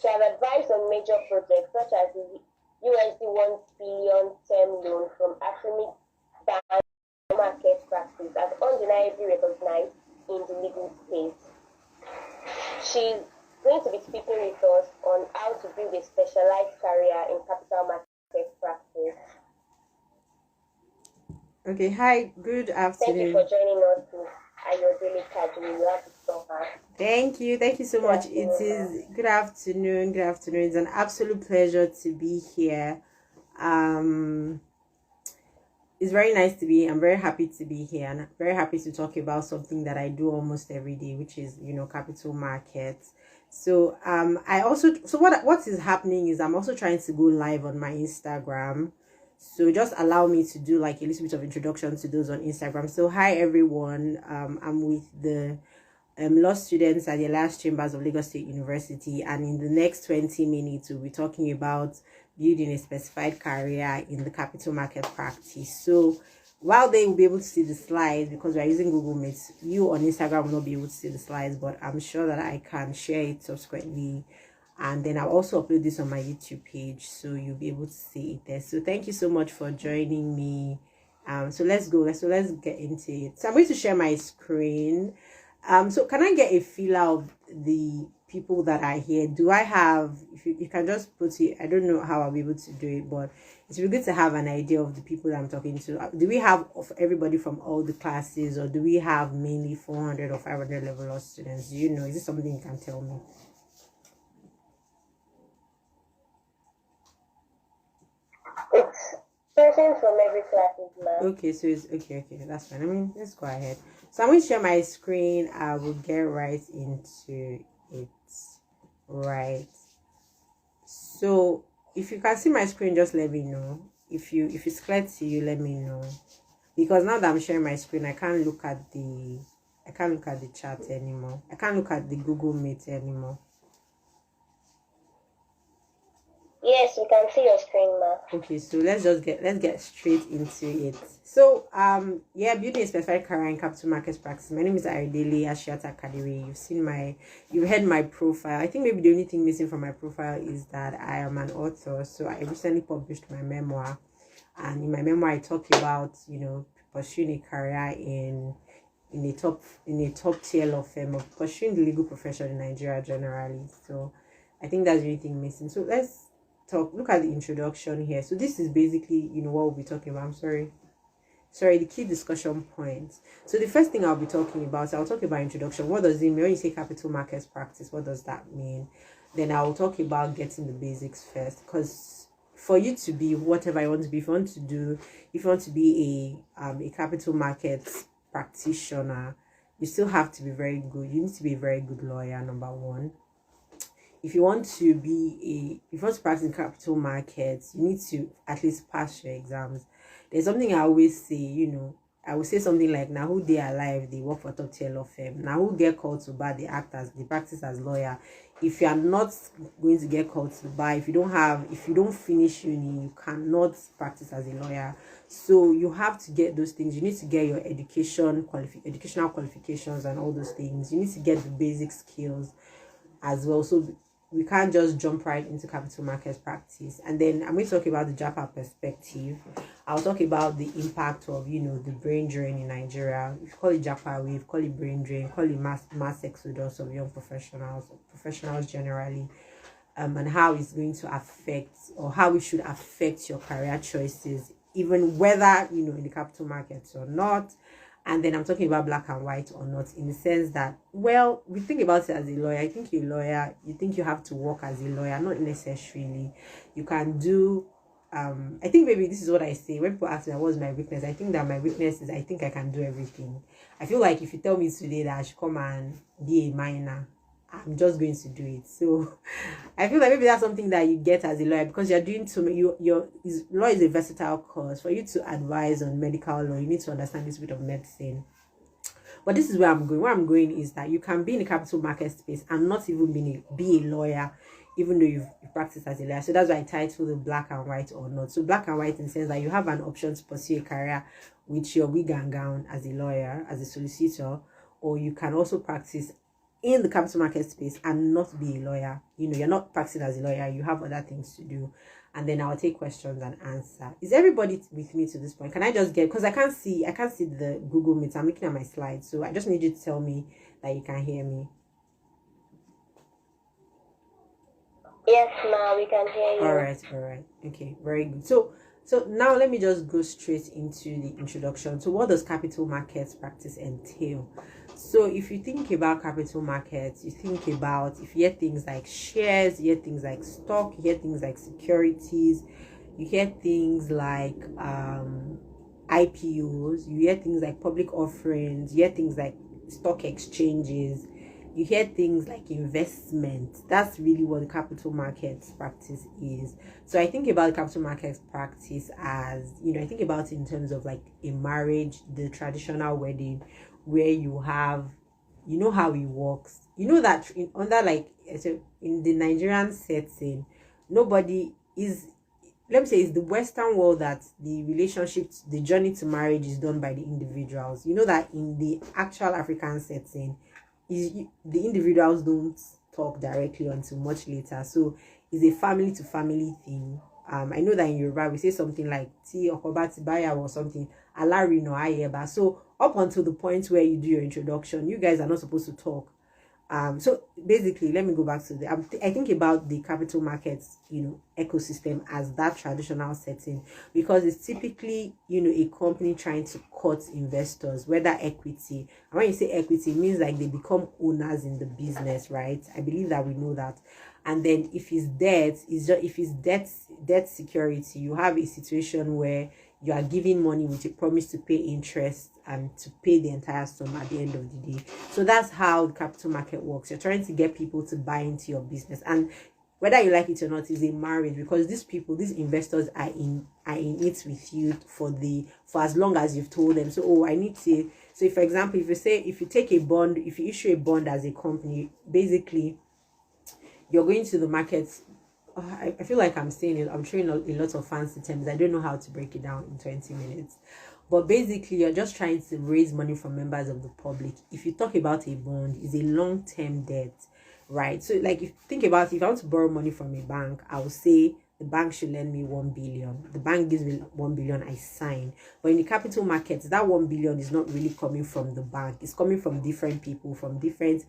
She has advised on major projects such as the USD 1 billion term loan from academic bank market practice as undeniably recognized in the legal space. She's going to be speaking with us on how to build a specialized career in capital market practice. Okay, hi, good Thank you afternoon. for joining us, Ms. Ayodele Kadri. You have the floor, ma'am. Thank you so Good much. It afternoon, ma'am. is good afternoon, good afternoon. It's an absolute pleasure to be here. Um, it's very nice to be. I'm very happy to be here and very happy to talk about something that I do almost every day, which is capital markets. So I also what is happening is I'm also trying to go live on my Instagram. So just allow me to do like a little bit of introduction to those on Instagram. So hi everyone. I'm with the law students at the Elias Chambers of Lagos State University, and in the next 20 minutes, we'll be talking about building a specified career in the capital market practice. So, while they will be able to see the slides because we're using Google Meet, you on Instagram will not be able to see the slides, but I'm sure that I can share it subsequently. And then I'll also upload this on my YouTube page so you'll be able to see it there. So, thank you so much for joining me. So let's go. Let's get into it. So I'm going to share my screen. So can I get a feel of the people that are here? Do I have, if you can just put it, I don't know how I'll be able to do it, but it's really good to have an idea of the people that I'm talking to. Do we have of everybody from all the classes, or do we have mainly 400 or 500 level of students? Do you know? Is this something you can tell me? It's person from every classes, ma'am. Okay, so it's okay, that's fine. I mean, let's go ahead. So I'm going to share my screen. I will get right into it. Right. So if you can see my screen, just let me know. If it's clear to you, let me know. Because now that I'm sharing my screen, I can't look at the chat anymore. I can't look at the Google Meet anymore. Yes, we can see your screen, ma'am. Okay, so let's get straight into it. So building a specified career in capital markets practice. My name is Elias Chambers. You've heard my profile. I think maybe the only thing missing from my profile is that I am an author. So I recently published my memoir, and in my memoir I talk about pursuing a career in a top tier law firm, of pursuing the legal profession in Nigeria generally. So I think that's the only thing missing. So let's look at the introduction here. So this is basically what we'll be talking about. I'm sorry, the key discussion points. So the first thing I'll be talking about, I'll talk about introduction. What does it mean when you say capital markets practice? What does that mean? Then I'll talk about getting the basics first, because for you to be whatever you want to be, if you want to be a capital markets practitioner, you still have to be very good. You need to be a very good lawyer, number one. If you want to practice in capital markets, you need to at least pass your exams. There's something I always say, I will say something like, now who they are alive, they work for top tier law firm. Now who get called to bar, they practice as lawyer. If you are not going to get called to bar, if you don't finish uni, you cannot practice as a lawyer. So you have to get those things. You need to get your educational qualifications and all those things. You need to get the basic skills as well. So we can't just jump right into capital markets practice. And then I'm going to talk about the JAPA perspective. I'll talk about the impact of the brain drain in Nigeria. If you call it JAPA, we call it brain drain, call it mass exodus of young professionals generally, and how it's going to affect, or how it should affect your career choices, even whether in the capital markets or not. And then I'm talking about black and white or not, in the sense that, well, we think about it as a lawyer. I think you're a lawyer, you think you have to work as a lawyer. Not necessarily. You can do, I think maybe this is what I say when people ask me what's my weakness. I think that my weakness is I think I can do everything. I feel like if you tell me today that I should come and be a minor, I'm just going to do it. So I feel like maybe that's something that you get as a lawyer, because you're doing law is a versatile course. For you to advise on medical law, you need to understand this bit of medicine. But this is where I'm going. Where I'm going is that you can be in the capital market space and not even be a lawyer, even though you've practiced as a lawyer. So that's why I titled the black and white or not. So black and white in the sense that you have an option to pursue a career with your wig and gown as a lawyer, as a solicitor, or you can also practice in the capital market space and not be a lawyer. You're not practicing as a lawyer, you have other things to do. And then I'll take questions and answer. Is everybody with me to this point? Can I just get, because I can't see the Google Meet. I'm looking at my slides, so I just need you to tell me that you can hear me. Yes, ma, we can hear you. All right. Okay, very good. So now let me just go straight into the introduction. So what does capital markets practice entail? So if you think about capital markets, you think about, if you hear things like shares, you hear things like stock, you hear things like securities, you hear things like IPOs, you hear things like public offerings, you hear things like stock exchanges, you hear things like investment. That's really what the capital markets practice is. So I think about the capital markets practice as, I think about it in terms of like a marriage, the traditional wedding, where you have, how it works. That in the Nigerian setting, nobody is, let me say, it's the Western world that the relationships, the journey to marriage is done by the individuals. That in the actual African setting, the individuals don't talk directly until much later. So it's a family to family thing. I know that in Yoruba we say something like Ti Okoba Ti Baya or something, Alari no Ayeba. So up until the point where you do your introduction, you guys are not supposed to talk. So basically, let me go back to I think about the capital markets, ecosystem as that traditional setting, because it's typically, a company trying to cut investors, whether equity. And when you say equity, it means like they become owners in the business, right? I believe that we know that. And then if it's debt, debt security, you have a situation where you are giving money with a promise to pay interest and to pay the entire sum at the end of the day. So that's how the capital market works. You're trying to get people to buy into your business, and whether you like it or not, is a marriage, because these investors are in it with you for as long as you've told them. So I need to. So if, for example, if you take a bond, if you issue a bond as a company, basically you're going to the market. I feel like I'm saying it. I'm throwing a lot of fancy terms. I don't know how to break it down in 20 minutes. But basically, you're just trying to raise money from members of the public. If you talk about a bond, it's a long-term debt, right? So, like, if you think about it, if I want to borrow money from a bank, I will say the bank should lend me 1 billion. The bank gives me 1 billion, I sign. But in the capital markets, that 1 billion is not really coming from the bank. It's coming from different people, from different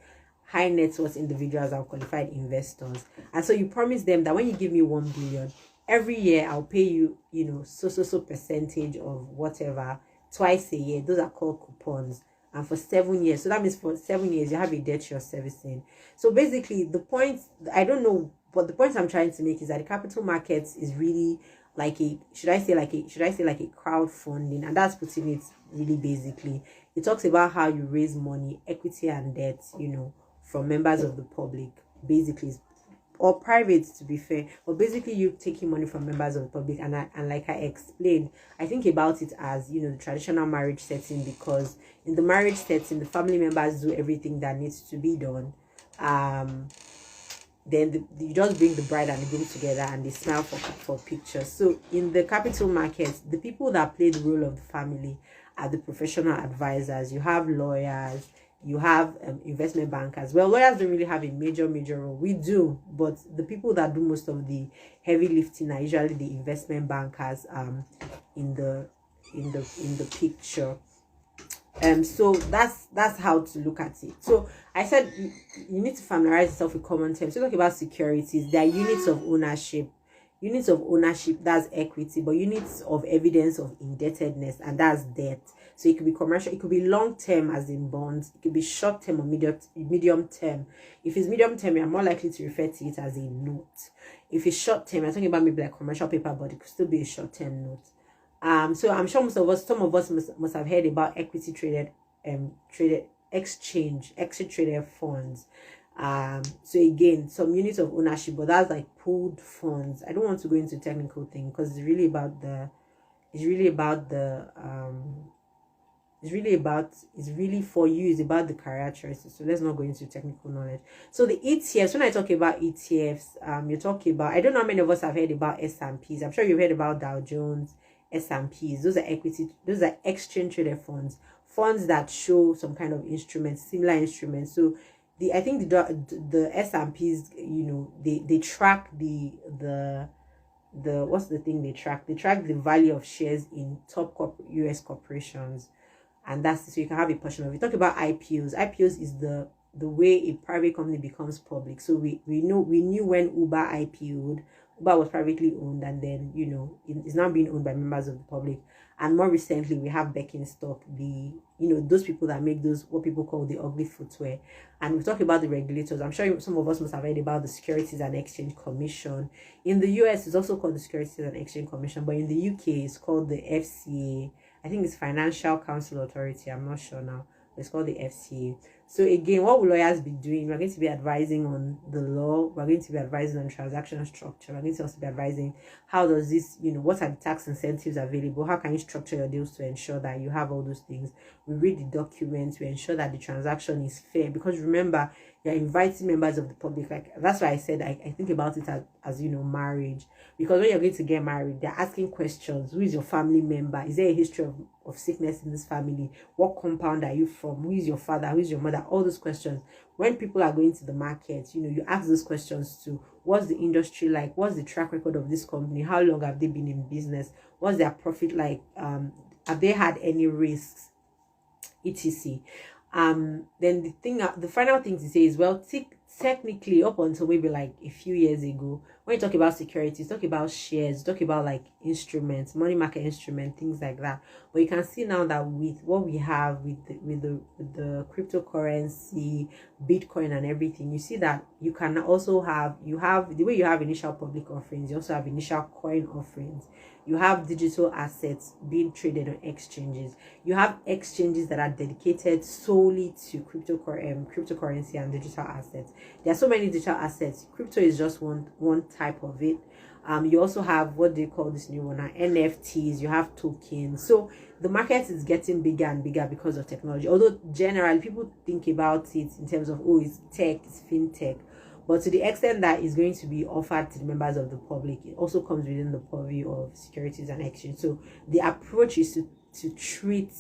high net worth individuals and qualified investors. And so you promise them that when you give me 1 billion, every year I'll pay you, so percentage of whatever twice a year. Those are called coupons. And for 7 years. So that means for 7 years you have a debt you're servicing. So basically the point, I don't know, but the point I'm trying to make is that the capital markets is really like should I say like a crowdfunding, and that's putting it really basically. It talks about how you raise money, equity and debt, from members of the public, basically, or private, to be fair, but basically you taking money from members of the public. And like I explained, I think about it as, the traditional marriage setting, because in the marriage setting, the family members do everything that needs to be done. Then you just bring the bride and the groom together and they smile for pictures. So in the capital markets, the people that play the role of the family are the professional advisors. You have lawyers, you have investment bankers. Well, lawyers don't really have a major role. We do, but the people that do most of the heavy lifting are usually the investment bankers in the picture. So that's how to look at it. So I said you need to familiarize yourself with common terms. So talk about securities. There are units of ownership. Units of ownership, that's equity, but units of evidence of indebtedness, and that's debt. So it could be commercial, it could be long term as in bonds, it could be short term or medium term. If it's medium term, you're more likely to refer to it as a note. If it's short term, you're talking about maybe like commercial paper, but it could still be a short term note. So I'm sure some of us must have heard about equity traded exchange traded funds. So again, some units of ownership, but that's like pooled funds. I don't want to go into technical thing because it's really about the career choices. So let's not go into technical knowledge. So the ETFs, when I talk about ETFs, you're talking about, I don't know how many of us have heard about S&Ps. I'm sure you've heard about Dow Jones, S&Ps. Those are exchange traded funds that show some kind of instruments, similar instruments. So I think the S&Ps, they track the what's the thing they track? They track the value of shares in top US corporations, and that's so you can have a portion of it. Talk about IPOs. IPOs is the way a private company becomes public. So we knew when Uber IPO'd. Uber was privately owned, and then it's now being owned by members of the public. And more recently, we have Stock, those people that make those what people call the ugly footwear. And we talk about the regulators. I'm sure some of us must have heard about the Securities and Exchange Commission. In the US, it's also called the Securities and Exchange Commission, but in the UK, it's called the FCA. I think it's Financial Council Authority. I'm not sure now. It's called the FCA. So again, what will lawyers be doing? We're going to be advising on the law. We're going to be advising on transaction structure. We're going to also be advising how does this, what are the tax incentives available? How can you structure your deals to ensure that you have all those things? We read the documents. We ensure that the transaction is fair. Because remember, you're inviting members of the public. Like that's why I said I think about it as marriage. Because when you're going to get married, they're asking questions. Who is your family member? Is there a history of sickness in this family? What compound are you from? Who is your father? Who is your mother? All those questions. When people are going to the market, you ask those questions too. What's the industry like? What's the track record of this company? How long have they been in business? What's their profit like? Have they had any risks? etc. Then the final thing to say is, well, technically up until maybe like a few years ago, when you talk about securities, talk about shares, talk about like instruments, money market instruments, things like that. But you can see now that with what we have with the cryptocurrency, Bitcoin and everything, you see that you can also have the way you have initial public offerings, you also have initial coin offerings. You have digital assets being traded on exchanges. You have exchanges that are dedicated solely to cryptocurrency and digital assets. There are so many digital assets. Crypto is just one type of it. You also have what they call this new one now, NFTs. You have tokens. So the market is getting bigger and bigger because of technology. Although generally people think about it in terms of, it's tech, it's fintech. But to the extent that is going to be offered to the members of the public, it also comes within the purview of Securities and Exchange. So the approach is to treat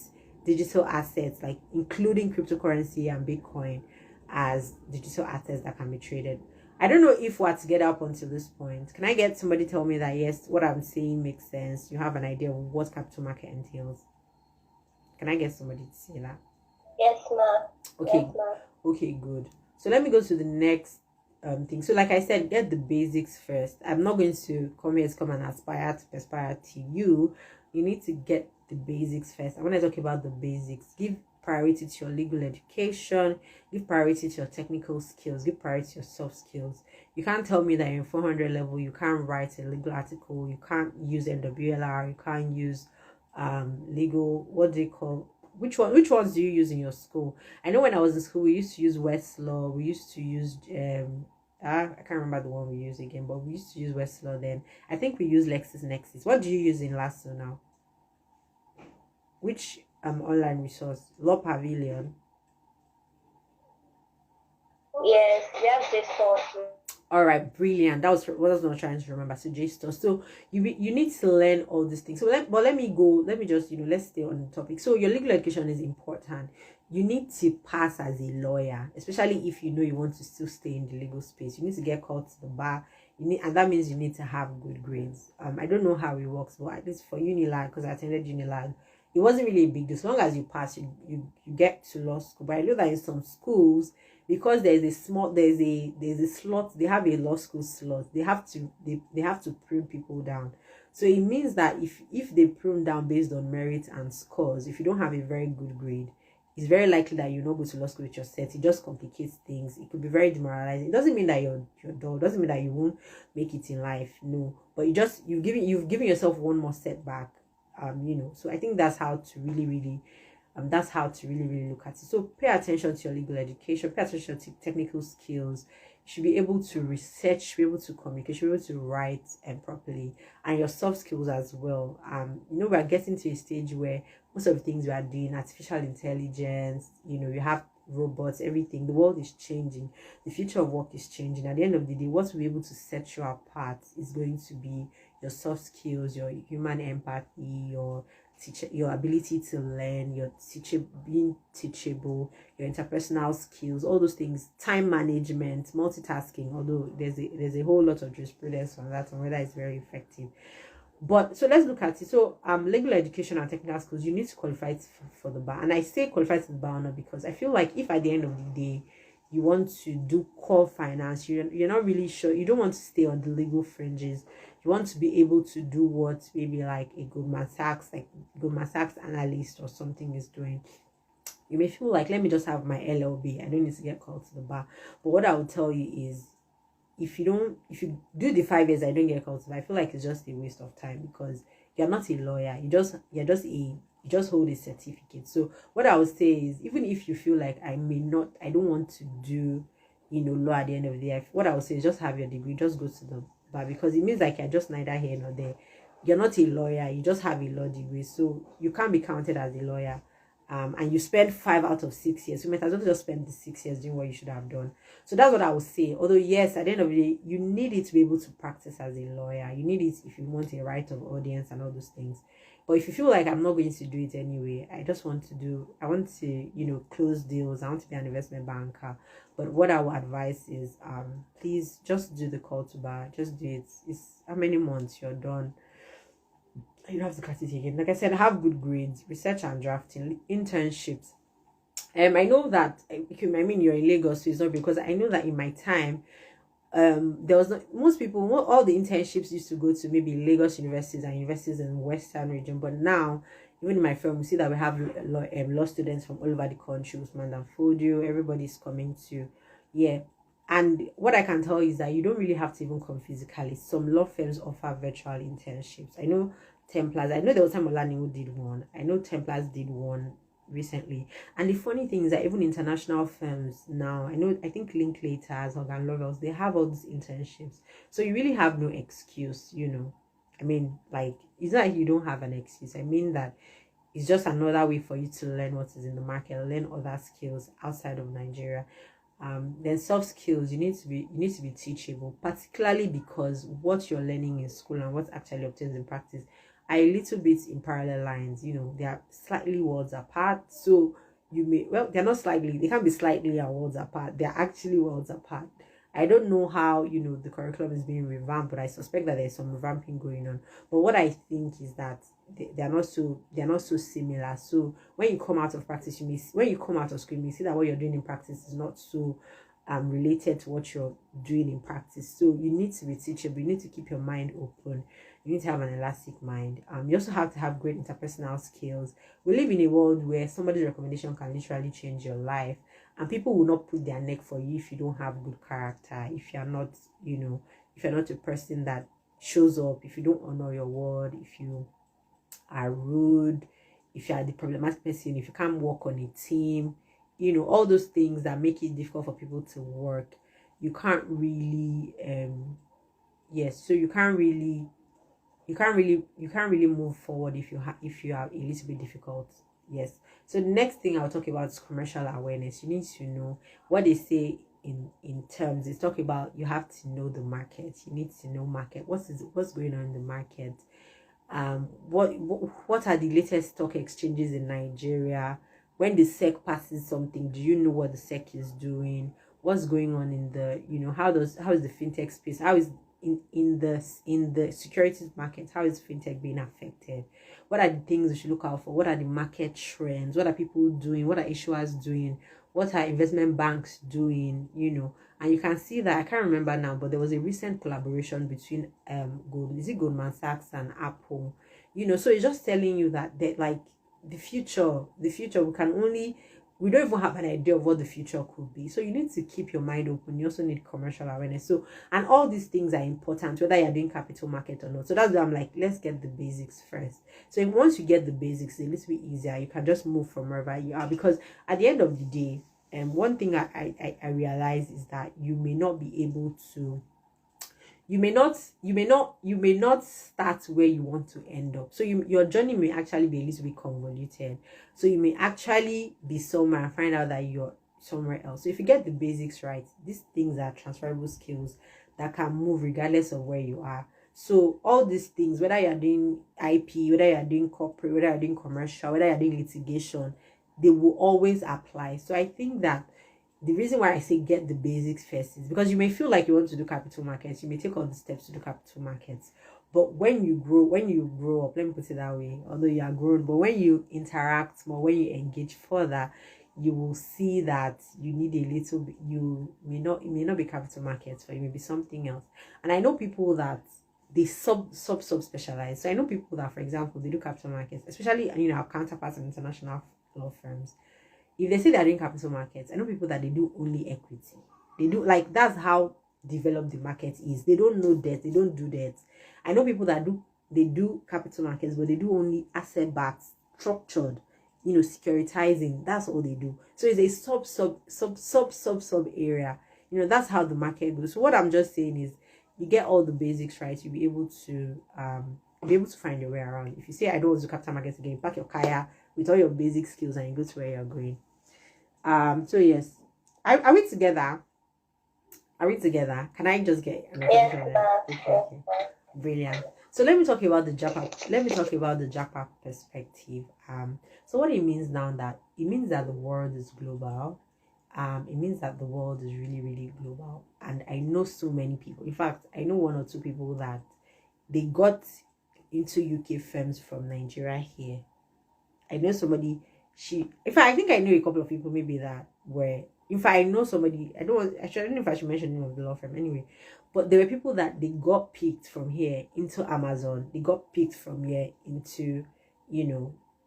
digital assets, like including cryptocurrency and Bitcoin, as digital assets that can be traded. I don't know if we're together up until this point. Can I get somebody tell me that yes, what I'm saying makes sense? You have an idea of what capital market entails. Can I get somebody to say that? Yes, ma'am. Okay. Yes, ma'am. Okay, good. So let me go to the next thing. So like I said, get the basics first. I'm not going to come here to come and aspire to you. You need to get the basics first. I want to talk about the basics. Give priority to your legal education. Give priority to your technical skills. Give priority to your soft skills. You can't tell me that in 400 level you can't write a legal article. You can't use NWLR. You can't use legal, what they call, which ones do you use in your school? I know when I was in school we used to use Westlaw. We used to use I can't remember the one we use again, but we used to use Westlaw then. I think we use LexisNexis. What do you use in LASO now? Which online resource? Law Pavilion. Yes, we have JSTOR. All right, brilliant. That was what I was not trying to remember. So JSTOR. So you need to learn all these things. So let me just let's stay on the topic. So your legal education is important. You need to pass as a lawyer, especially if you know you want to still stay in the legal space. You need to get called to the bar. And that means you need to have good grades. I don't know how it works, but at least for Unilag, because I attended Unilag, it wasn't really a big deal. As long as you pass, you get to law school. But I know that in some schools, because there's a slot, they have a law school slot. They have to prune people down. So it means that if they prune down based on merit and scores, if you don't have a very good grade, it's very likely that you not go to law school with your set. It just complicates things. It could be very demoralizing. It doesn't mean that you're dull. It doesn't mean that you won't make it in life. No, but you've given yourself one more setback. So I think that's how to really look at it. So pay attention to your legal education. Pay attention to technical skills. You should be able to research, be able to communicate, be able to write properly, and your soft skills as well. We're getting to a stage where most of the things we are doing, artificial intelligence, you have robots, everything. The world is changing. The future of work is changing. At the end of the day, what will be able to set you apart is going to be your soft skills, your human empathy, your your ability to learn, your being teachable, your interpersonal skills, all those things, time management, multitasking. Although there's a whole lot of jurisprudence on that, on whether it's very effective. But so let's look at it. So legal education and technical skills, you need to qualify for the bar. And I say qualify to the bar not because I feel like if at the end of the day you want to do core finance, you're not really sure, you don't want to stay on the legal fringes. You want to be able to do what maybe like a Goldman Sachs analyst or something is doing. You may feel like, let me just have my LL.B. I don't need to get called to the bar. But what I would tell you is, if you do the 5 years, I don't get called to the bar, I feel like it's just a waste of time, because you're not a lawyer. You just hold a certificate. So what I would say is, even if you feel like I don't want to do law at the end of the day, what I would say is just have your degree, just go to the bar, because it means like you're just neither here nor there. You're not a lawyer, you just have a law degree, so you can't be counted as a lawyer. And you spend 5 out of 6 years. You might as well just spend the 6 years doing what you should have done. So that's what I would say. Although, yes, at the end of the day, you need it to be able to practice as a lawyer. You need it if you want a right of audience and all those things. But if you feel like I'm not going to do it anyway, I want to, close deals. I want to be an investment banker. But what I would advise is, please just do the call to bar. Just do it. It's how many months you're done. You don't have to cut it again. Like I said, have good grades, research and drafting, internships. I know that you're in Lagos, so it's not, because I know that in my time, there was not, all the internships used to go to maybe Lagos universities and universities in the Western region. But now, even in my firm, we see that we have law students from all over the country. Usman and Fodio, everybody's coming to, And what I can tell you is that you don't really have to even come physically. Some law firms offer virtual internships. I know Templars. I know there was time Olani who did one. I know Templars did one recently. And the funny thing is that even international firms now, I think Linklaters, Hogan Lovells, they have all these internships. So you really have no excuse, I mean, like, it's not like you don't have an excuse. I mean that it's just another way for you to learn what is in the market, learn other skills outside of Nigeria. Then soft skills, you need to be teachable, particularly because what you're learning in school and what actually obtains in practice are a little bit in parallel lines. They are slightly worlds apart. So they're not slightly, they can't be slightly worlds apart. They're actually worlds apart. I don't know how the curriculum is being revamped, but I suspect that there's some revamping going on. But what I think is that they're not so similar. So when you come out of practice, when you come out of school, you may see that what you're doing in practice is not so related to what you're doing in practice. So you need to be teachable. You need to keep your mind open. You need to have an elastic mind. You also have to have great interpersonal skills. We live in a world where somebody's recommendation can literally change your life, and people will not put their neck for you if you don't have good character, if you're not, if you're not a person that shows up, if you don't honor your word, if you are rude, if you are the problematic person, if you can't work on a team, all those things that make it difficult for people to work. You can't really so you can't really move forward if you are a little bit difficult. Yes. So the next thing I'll talk about is commercial awareness. You need to know what they say in terms. It's talk about, you have to know the market. You need to know market. What's going on in the market? What are the latest stock exchanges in Nigeria? When the SEC passes something, do you know what the SEC is doing? What's going on in the how is the fintech space? How is in the securities market, how is fintech being affected? What are the things we should look out for? What are the market trends? What are people doing? What are issuers doing? What are investment banks doing? And you can see that, I can't remember now, but there was a recent collaboration between Goldman Sachs and Apple. So it's just telling you that like the future we don't even have an idea of what the future could be. So you need to keep your mind open. You also need commercial awareness. So, and all these things are important, whether you're doing capital market or not. So that's why I'm like, let's get the basics first. So once you get the basics, it's a little bit easier. You can just move from wherever you are, because at the end of the day, one thing I realize is that you may not be able to, you may not start where you want to end up. So your journey may actually be a little bit convoluted. So you may actually be somewhere and find out that you're somewhere else. So if you get the basics right, these things are transferable skills that can move regardless of where you are. So all these things, whether you're doing IP, whether you're doing corporate, whether you're doing commercial, whether you're doing litigation, they will always apply. So I think that the reason why I say get the basics first is because you may feel like you want to do capital markets, you may take all the steps to do capital markets. But when you grow up, let me put it that way, although you are grown, but when you interact more, when you engage further, you will see that you need a little bit, it may not be capital markets, but it may be something else. And I know people that they sub specialize. So I know people that, for example, they do capital markets, especially our counterparts in international law firms. If they say they're doing capital markets, I know people that they do only equity. They do, like, that's how developed the market is. They don't know debt, they don't do debt. I know people that they do capital markets, but they do only asset backed, structured, securitizing. That's all they do. So it's a sub area. That's how the market goes. So what I'm just saying is, you get all the basics right, you'll be able to find your way around. If you say I don't want to do capital markets again, pack your kaya with all your basic skills and you go to where you're going. So yes, are we together? Are we together? Can I just get an okay. Brilliant. So let me talk about the Japa perspective. So what it means now, that it means that the world is global. It means that the world is really, really global. And I know so many people. In fact, I know one or two people that they got into UK firms from Nigeria here. I know somebody, I think I know a couple of people maybe that were, in fact, I know somebody, I don't know if I should mention the name of the law firm anyway, but there were people that they got picked from here into Amazon. They got picked from here into,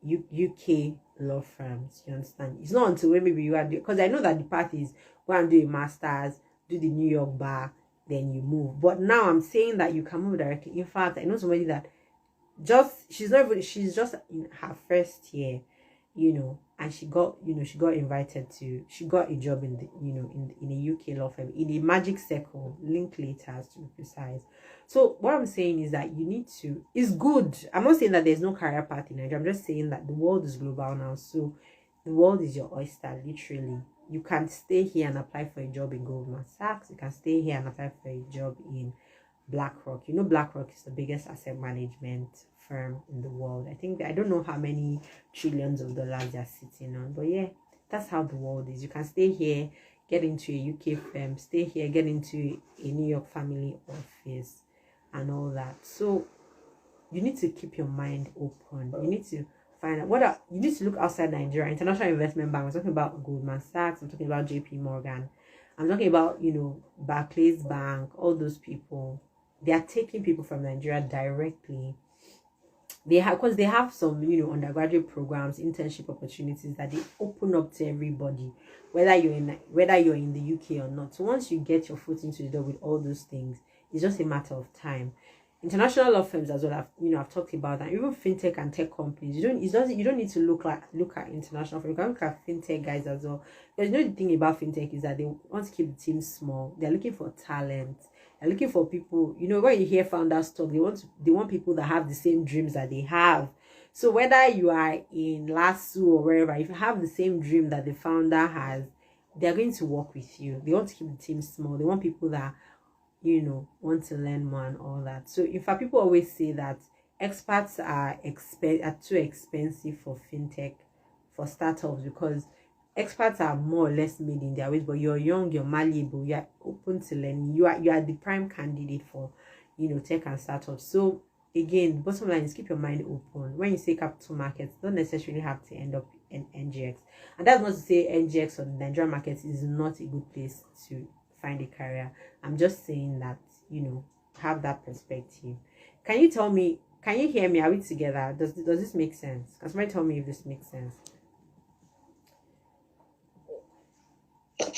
UK law firms. You understand? It's not until when maybe you are, because I know that the path is go and do a master's, do the New York bar, then you move. But now I'm saying that you can move directly. In fact, I know somebody that she's just in her first year, and she got invited to, she got a job in the, in a UK law firm, in a Magic Circle, Linklaters to be precise. So what I'm saying is that you need to, it's good. I'm not saying that there's no career path in Nigeria. I'm just saying that the world is global now. So the world is your oyster, literally. You can stay here and apply for a job in Goldman Sachs. You can stay here and apply for a job in BlackRock. BlackRock is the biggest asset management firm in the world. I don't know how many trillions of dollars they're sitting on, but yeah, that's how the world is. You can stay here, get into a UK firm, stay here, get into a New York family office and all that. So you need to keep your mind open. You need to find out you need to look outside Nigeria. International Investment Bank, I'm talking about Goldman Sachs, I'm talking about JP Morgan, I'm talking about Barclays Bank. All those people, they are taking people from Nigeria directly. They have some undergraduate programs, internship opportunities that they open up to everybody, whether you're in the UK or not. So once you get your foot into the door with all those things, it's just a matter of time. International law firms as well, I've talked about that. Even fintech and tech companies, you don't need to look at international firms. You can look at fintech guys as well. Because the thing about fintech is that they want to keep the team small. They're looking for talent. They're looking for people. When you hear founders talk, they want people that have the same dreams that they have. So whether you are in LASU or wherever, if you have the same dream that the founder has, they're going to work with you. They want to keep the team small. They want people that want to learn more and all that. So in fact, people always say that experts are too expensive for fintech, for startups, because experts are more or less made in their ways. But you're young, you're malleable, you're open to learning. You are the prime candidate for tech and startups. So again, bottom line is keep your mind open. When you say capital markets, don't necessarily have to end up in NGX. And that's not to say NGX or the Nigerian market is not a good place to find a career. I'm just saying that have that perspective. Can you hear me? Are we together? Does this make sense? Can somebody tell me if this makes sense?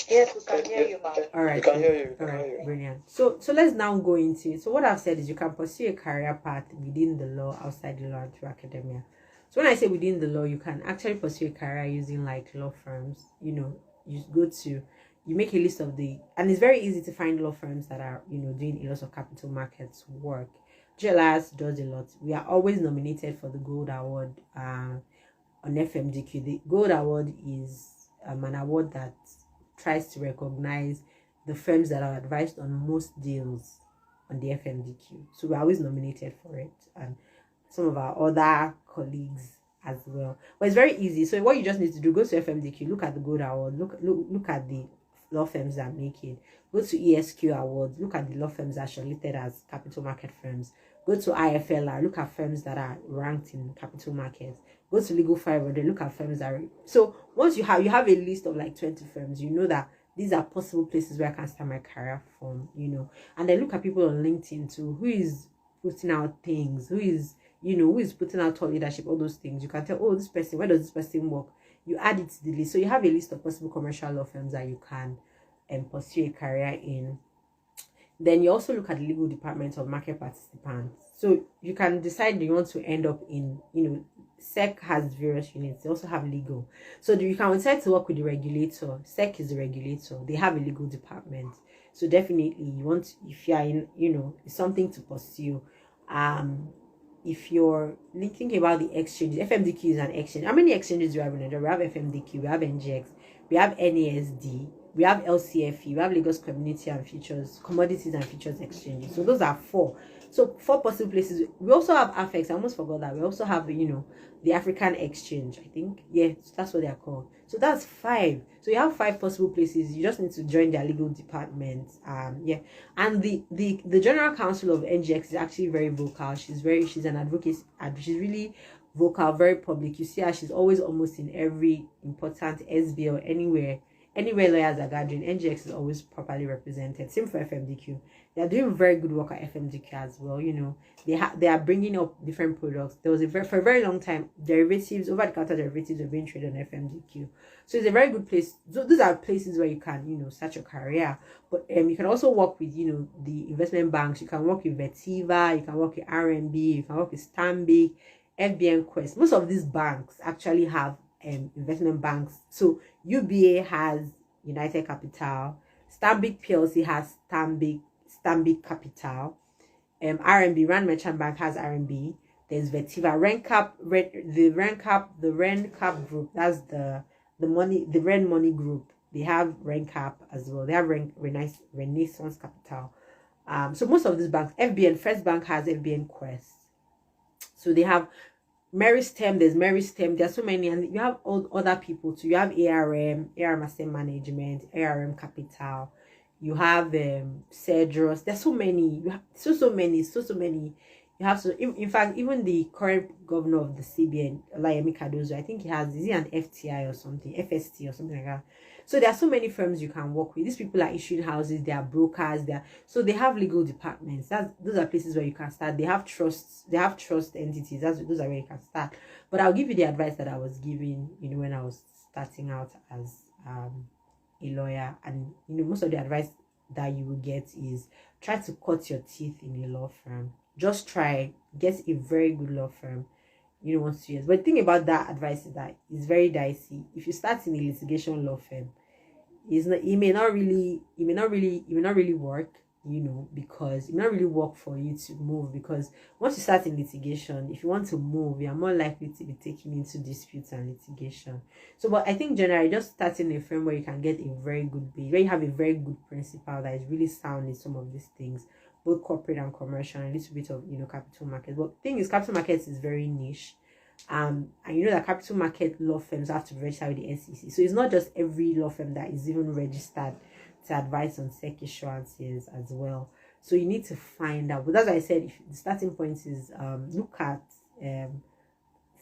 Yes, we can hear you, ma'am. All right. We can hear you. All right, brilliant. So let's now go into it. So what I've said is you can pursue a career path within the law, outside the law, and through academia. So when I say within the law, you can actually pursue a career using like law firms. You make a list of and it's very easy to find law firms that are, doing a lot of capital markets work. Elias does a lot. We are always nominated for the Gold Award on FMDQ. The Gold Award is an award that tries to recognize the firms that are advised on most deals on the FMDQ. So we're always nominated for it, and some of our other colleagues as well. But it's very easy. So what you just need to do, go to FMDQ, look at the Gold Award, look at the law firms that make it. Go to ESQ Awards, look at the law firms that are shortlisted as capital market firms. Go to IFLR, look at firms that are ranked in capital markets. Go to Legal 500, look at firms that are... So once you have a list of like 20 firms, you know that these are possible places where I can start my career from, you know. And then look at people on LinkedIn too, who is putting out things, who is putting out thought leadership, all those things. You can tell, oh, this person, where does this person work? You add it to the list. So you have a list of possible commercial law firms that you can pursue a career in. Then you also look at the legal department of market participants. So you can decide you want to end up in, SEC has various units. They also have legal. So you can decide to work with the regulator. SEC is the regulator. They have a legal department. So definitely you want, if you are in, it's something to pursue. If you're thinking about the exchange, FMDQ is an exchange. How many exchanges do we have in Nigeria? We have FMDQ, we have NGX, we have NASD, we have LCFE, we have Lagos Community and Futures, Commodities and Futures Exchanges. So those are 4. So 4 possible places. We also have AFEX. I almost forgot that. We also have, the African Exchange, I think. Yeah, that's what they are called. So that's 5. So you have 5 possible places. You just need to join their legal department. Yeah. And the General Counsel of NGX is actually very vocal. She's an advocate. She's really vocal, very public. You see her, she's always almost in every important SB or anywhere lawyers are gathering. NGX is always properly represented. Same for FMDQ. They are doing very good work at FMDQ as well. They are bringing up different products. There was for a very long time, derivatives, over-the-counter derivatives were being traded on FMDQ. So it's a very good place. So these are places where you can, start your career. But you can also work with, the investment banks. You can work with Vertiva. You can work with RMB. You can work with Stanbic, FBN Quest. Most of these banks actually have investment banks. So UBA has United Capital, Stanbic PLC has Stanbic Capital, RMB, Rand Merchant Bank has RMB. There's Vertiva, the RenCap group. That's the Ren Money group. They have RenCap as well. They have Renaissance Capital. So most of these banks, FBN First Bank has FBN Quest. So they have Meristem, there's Meristem, there's so many, and you have all other people too. You have ARM Asset Management, ARM Capital, you have Cedros. There's so many. You have so many. You have in fact, even the current governor of the CBN, Elias, I think is he an FTI or something, FST or something like that. So there are so many firms you can work with. These people are issuing houses, they are brokers, so they have legal departments. Those are places where you can start. They have trusts, entities. Those are where you can start. But I'll give you the advice that I was giving, when I was starting out as a lawyer. And most of the advice that you will get is try to cut your teeth in a law firm. Just try, get a very good law firm. Once 2 years. But the thing about that advice is that it's very dicey. If you start in a litigation law firm, it may not really work, because it may not really work for you to move, because once you start in litigation, if you want to move, you are more likely to be taken into disputes and litigation. So, but I think generally just starting a firm where you can get a very good base, where you have a very good principal that is really sound in some of these things, both corporate and commercial, and a little bit of capital markets. But the thing is, capital markets is very niche. And that capital market law firms have to register with the SEC. So it's not just every law firm that is even registered to advise on SEC issuances as well. So you need to find out. But as I said, if the starting point is look at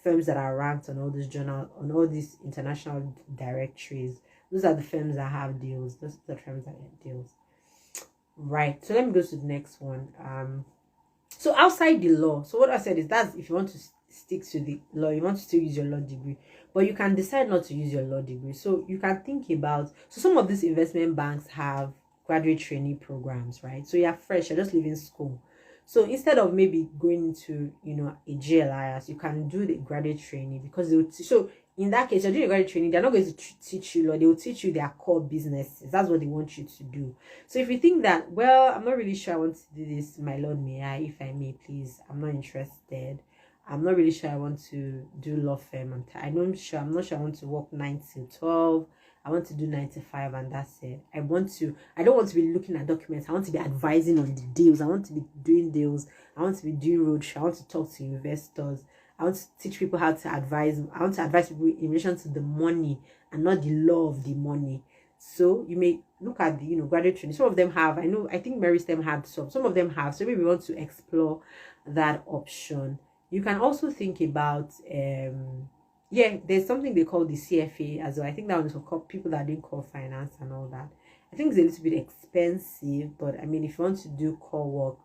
firms that are ranked on all these international directories. Those are the firms that have deals. Those are the firms that get deals. Right. So let me go to the next one. So outside the law, so what I said is that's if you want to stick to the law, you want to still use your law degree, but you can decide not to use your law degree. So you can think about, so some of these investment banks have graduate trainee programs, right? So you're fresh, you're just leaving school. So instead of maybe going into, a GLIS, you can do the graduate trainee, because they would, so in that case, you're doing a graduate training, they're not going to teach you law, they will teach you their core businesses. That's what they want you to do. So if you think that, well, I'm not really sure I want to do this, my lord, may I, if I may, please, I'm not interested. I'm not really sure I want to do law firm. I'm not sure I want to work 9 to 12. I want to do 9 to 5 and that's it. I don't want to be looking at documents. I want to be advising on the deals. I want to be doing deals. I want to be doing roadshow. I want to talk to investors. I want to teach people how to advise. I want to advise people in relation to the money and not the law of the money. So you may look at the graduate training. Some of them have. I think Mary STEM had some. Some of them have. So maybe we want to explore that option. You can also think about there's something they call the CFA as well. I think that one is for people that are doing core finance and all that. I think it's a little bit expensive, but I mean, if you want to do core work,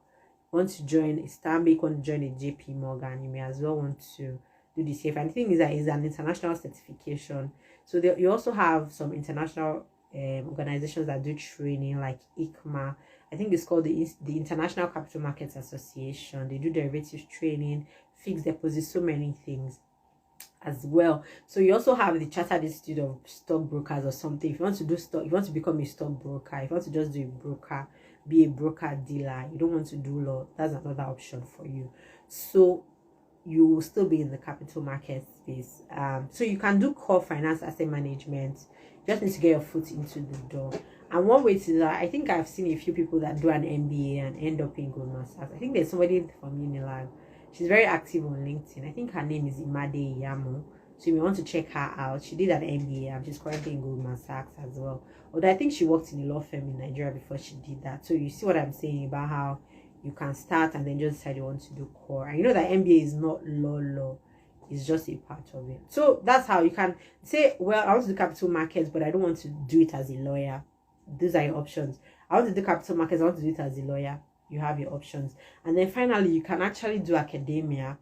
want to join a Stanbic, want to join a JP Morgan, you may as well want to do the CFA. And the thing is that it's an international certification. So you also have some international organizations that do training like ICMA. I think it's called the International Capital Markets Association. They do derivatives training, fixed deposits, so many things as well. So you also have the Chartered Institute of Stockbrokers or something. If you want to do stock, if you want to become a stockbroker, if you want to just do a broker, be a broker dealer, you don't want to do law, that's another option for you. So you will still be in the capital market space. So you can do core finance, asset management. You just need to get your foot into the door. And one way to that, I think I've seen a few people that do an MBA and end up in Goldman Sachs. I think there's somebody from Unilag. She's very active on LinkedIn. I think her name is Imade Iyamo. So you may want to check her out. She did an MBA and she's currently in Goldman Sachs as well. Although I think she worked in a law firm in Nigeria before she did that. So you see what I'm saying about how you can start and then just decide you want to do core. And you know that MBA is not law. It's just a part of it. So that's how you can say, well, I want to do capital markets, but I don't want to do it as a lawyer. These are your options. I want to do capital markets. I want to do it as a lawyer. You have your options. And then finally, you can actually do academia.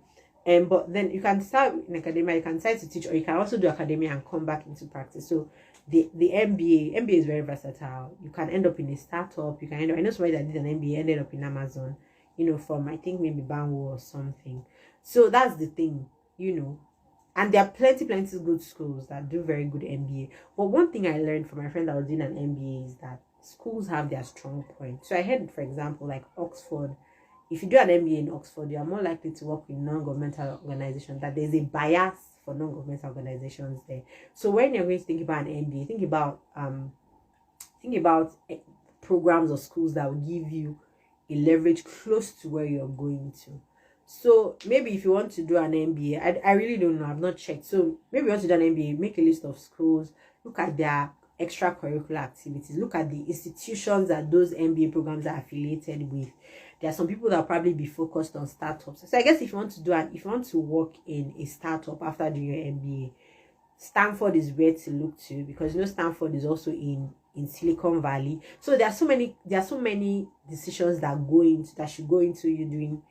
But then you can start in academia, you can decide to teach, or you can also do academia and come back into practice. So the MBA is very versatile. You can end up in a startup. You can end up, I know somebody that did an MBA ended up in Amazon, from I think maybe Banwo or something. So that's the thing, And there are plenty good schools that do very good MBA. But one thing I learned from my friend that was doing an MBA is that schools have their strong points. So I heard, for example, like Oxford. If you do an MBA in Oxford, you are more likely to work with non-governmental organizations. That there's a bias for non-governmental organizations there. So when you're going to think about an MBA, think about programs or schools that will give you a leverage close to where you're going to. So maybe if you want to do an MBA, I really don't know. I've not checked. So maybe you want to do an MBA, make a list of schools, look at their extracurricular activities, look at the institutions that those MBA programs are affiliated with. There are some people that will probably be focused on startups. So I guess if you want to work in a startup after doing your MBA, Stanford is where to look to, because Stanford is also in Silicon Valley. So there are so many decisions that should go into you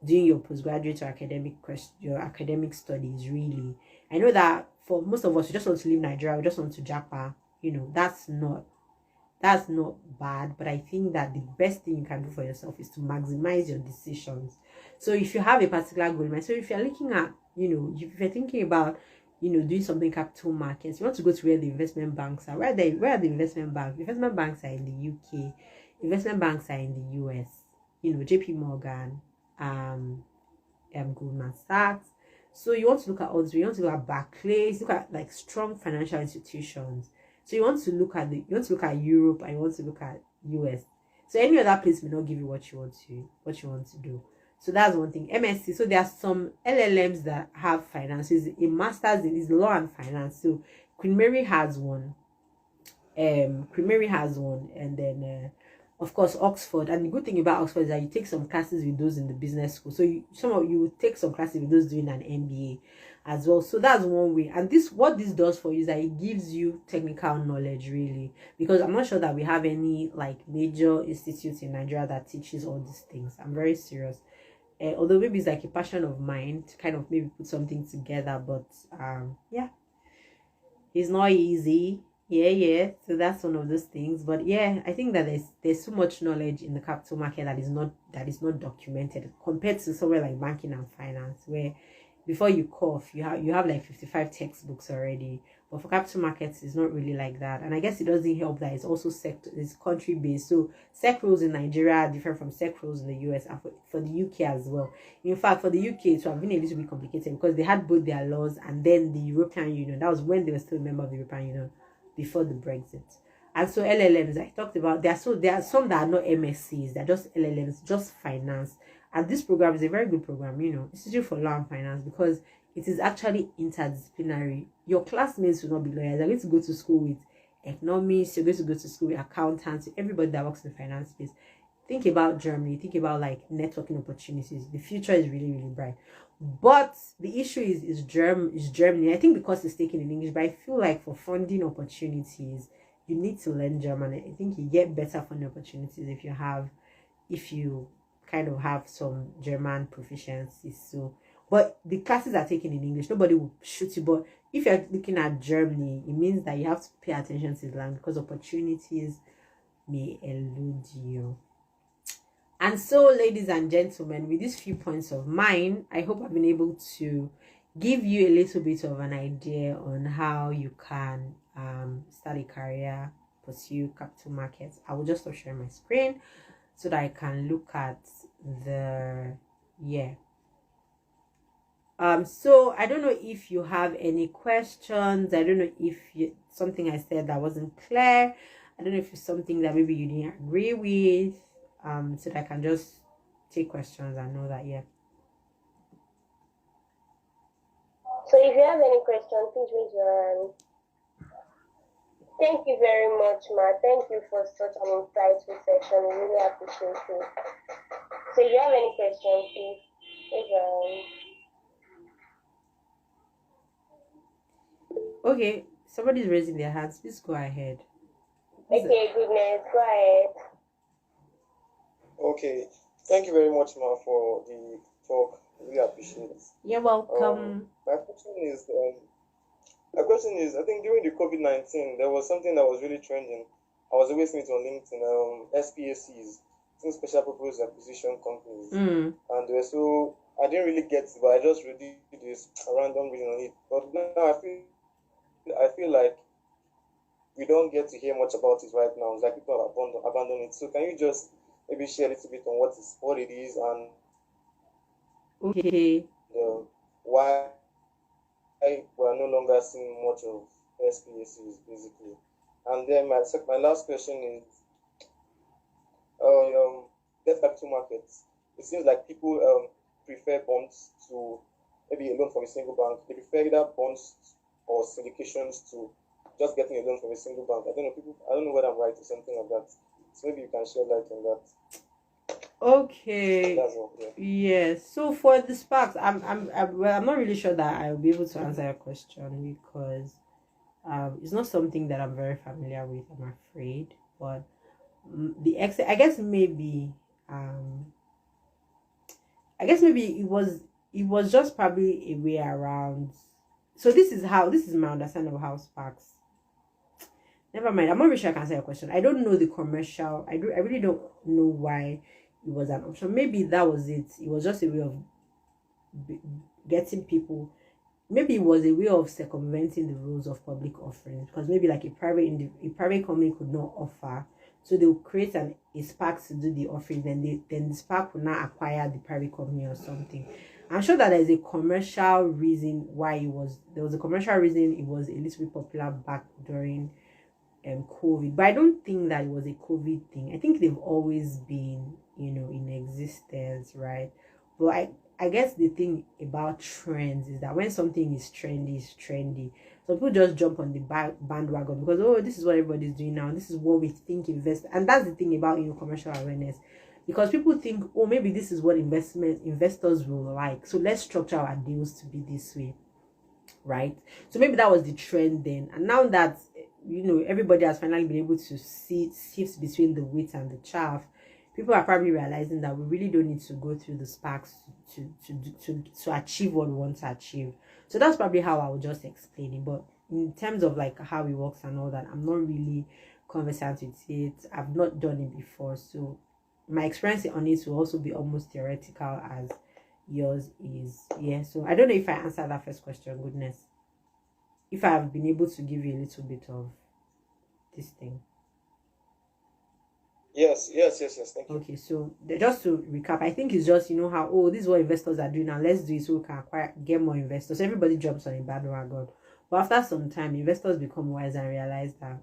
doing your postgraduate or your academic studies. Really, I know that for most of us, we just want to leave Nigeria, we just want to japa. That's not bad, but I think that the best thing you can do for yourself is to maximize your decisions. So if you have a particular goal, so if you're looking at, if you're thinking about, doing something capital markets, you want to go to where the investment banks are. Where are the investment banks? Investment banks are in the UK. Investment banks are in the US. JP Morgan, Goldman Sachs. So you want to look at all this. You want to look at Barclays, look at like strong financial institutions. So you want to look at Europe and you want to look at US. So any other place may not give you what you want to do. So that's one thing. M.Sc. So there are some LL.Ms that have finance. So a master's in law and finance. So Queen Mary has one. And then of course Oxford. And the good thing about Oxford is that you take some classes with those in the business school. So you take some classes with those doing an MBA as well. So that's one way. And what this does for you is that it gives you technical knowledge, really, because I'm not sure that we have any like major institutes in Nigeria that teaches all these things. I'm very serious. Although maybe it's like a passion of mine to kind of maybe put something together, but yeah, it's not easy. So that's one of those things. But yeah, I think that there's so much knowledge in the capital market that is not documented compared to somewhere like banking and finance, where before you cough you have like 55 textbooks already. But for capital markets, it's not really like that. And I guess it doesn't help that it's also it's country based. So SEC rules in Nigeria are different from SEC rules in the US and for the UK as well. In fact, for the UK, it would have been a little bit complicated because they had both their laws and then the European Union. That was when they were still a member of the European Union. before the Brexit. And so LLMs, I talked about, there are some that are not M.Scs, they're just LLMs, just finance. And this program is a very good program, Institute for Law and Finance, because it is actually interdisciplinary. Your classmates will not be lawyers. They're going to go to school with economists, you're going to go to school with accountants, everybody that works in the finance space. Think about Germany, think about like networking opportunities. The future is really, really bright. But the issue is Germany. I think because it's taken in English, but I feel like for funding opportunities, you need to learn German. I think you get better funding opportunities if you kind of have some German proficiency. So, but the classes are taken in English. Nobody will shoot you. But if you're looking at Germany, it means that you have to pay attention to the language because opportunities may elude you. And so, ladies and gentlemen, with these few points of mine, I hope I've been able to give you a little bit of an idea on how you can start a career, pursue capital markets. I will just stop sharing my screen so that I can look at so I don't know if you have any questions. I don't know if something I said that wasn't clear. I don't know if it's something that maybe you didn't agree with. So that I can just take questions and know that, So if you have any questions, please raise your hand. Thank you very much, Ma. Thank you for such an insightful session. We really appreciate it. So if you have any questions, please raise your hand. Okay, somebody's raising their hands. Please go ahead. Okay, goodness, go ahead. Okay, thank you very much, Ma, for the talk. Really appreciate it. You're welcome. My question is, I think during the COVID-19, there was something that was really trending. I was always seeing it on LinkedIn, SPACs, Special Purpose Acquisition Companies. And so I didn't really get it, but I just really did this random reading on it. But now I feel like we don't get to hear much about it right now. It's like people have abandoned it. So can you just maybe share a little bit on what it is and why we're no longer seeing much of SPACs basically. And then my last question is debt capital markets. It seems like people prefer bonds to maybe a loan from a single bank. They prefer either bonds or syndications to just getting a loan from a single bank. I don't know whether I'm right or something like that. So maybe you can share light on that. Okay. That's all, Yes. So for the sparks, I'm not really sure that I'll be able to answer your question because it's not something that I'm very familiar with, I'm afraid. But I guess maybe it was just probably a way around. So this is my understanding of how sparks. Never mind. I'm not really sure I can answer your question. I don't know the commercial. I really don't know why it was an option. Maybe that was it. It was just a way of getting people. Maybe it was a way of circumventing the rules of public offering because maybe like a private company could not offer, so they will create a SPAC to do the offering. Then the SPAC will not acquire the private company or something. I'm sure that there's a commercial reason why it was. There was a commercial reason it was a little bit popular back during COVID, but I don't think that it was a COVID thing. I think they've always been, in existence, right? But I guess the thing about trends is that when something is trendy, it's trendy. So people just jump on the bandwagon because this is what everybody's doing now. This is what we think and that's the thing about commercial awareness, because people think maybe this is what investors will like. So let's structure our deals to be this way, right? So maybe that was the trend then, and now that everybody has finally been able to sift between the wheat and the chaff, people are probably realizing that we really don't need to go through the sparks to achieve what we want to achieve. So that's probably how I would just explain it. But in terms of like how it works and all that, I'm not really conversant with it. I've not done it before, so my experience on it will also be almost theoretical as yours is. So I don't know if I answered that first question. Goodness, if I have been able to give you a little bit of this thing. Yes. Thank you. Okay, so just to recap, I think it's just how this is what investors are doing now. Let's do it so we can get more investors. Everybody jumps on a bandwagon, But after some time, investors become wise and realize that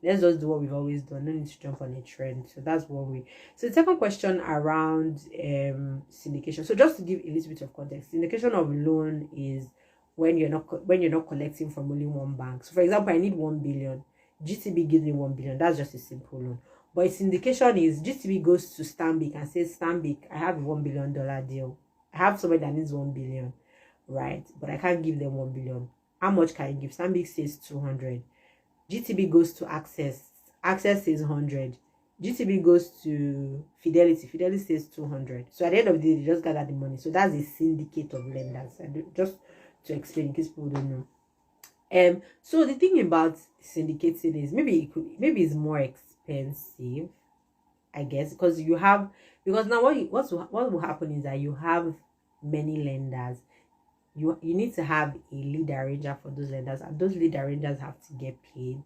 let's just do what we've always done. No need to jump on a trend. So that's one way. So the second question around syndication. So just to give a little bit of context, syndication of loan is when you're not collecting from only one bank. So for example, I need 1 billion. GTB gives me 1 billion. That's just a simple loan. But syndication is GTB goes to Stanbic and says, Stanbic, I have a $1 billion deal. I have somebody that needs 1 billion, right? But I can't give them 1 billion. How much can you give? Stanbic says 200. GTB goes to Access. Access says 100. GTB goes to Fidelity. Fidelity says 200. So at the end of the day, they just gather the money. So that's a syndicate of lenders. Just to explain in case people don't know. So the thing about syndicating is maybe it's more expensive, I guess, because now what will happen is that you have many lenders. You need to have a lead arranger for those lenders, and those lead arrangers have to get paid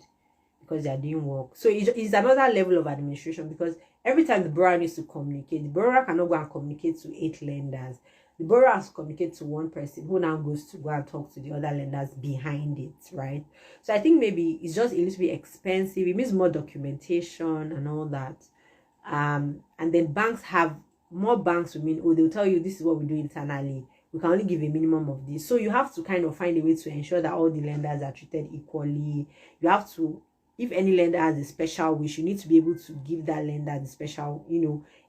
because they are doing work. So it's another level of administration, because every time the borrower needs to communicate, the borrower cannot go and communicate to 8 lenders. The borrower has to communicate to one person who now goes to go and talk to the other lenders behind it, right? So I think maybe it's just a little bit expensive. It means more documentation and all that. And then more banks will mean, they'll tell you this is what we do internally. We can only give a minimum of this. So you have to kind of find a way to ensure that all the lenders are treated equally. You have to, if any lender has a special wish, you need to be able to give that lender the special,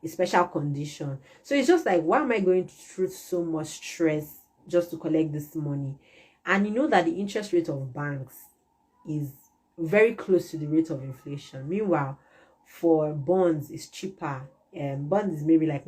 a special condition. So it's just like, why am I going through so much stress just to collect this money? And you know that the interest rate of banks is very close to the rate of inflation. Meanwhile, for bonds, it's cheaper. Bonds is maybe like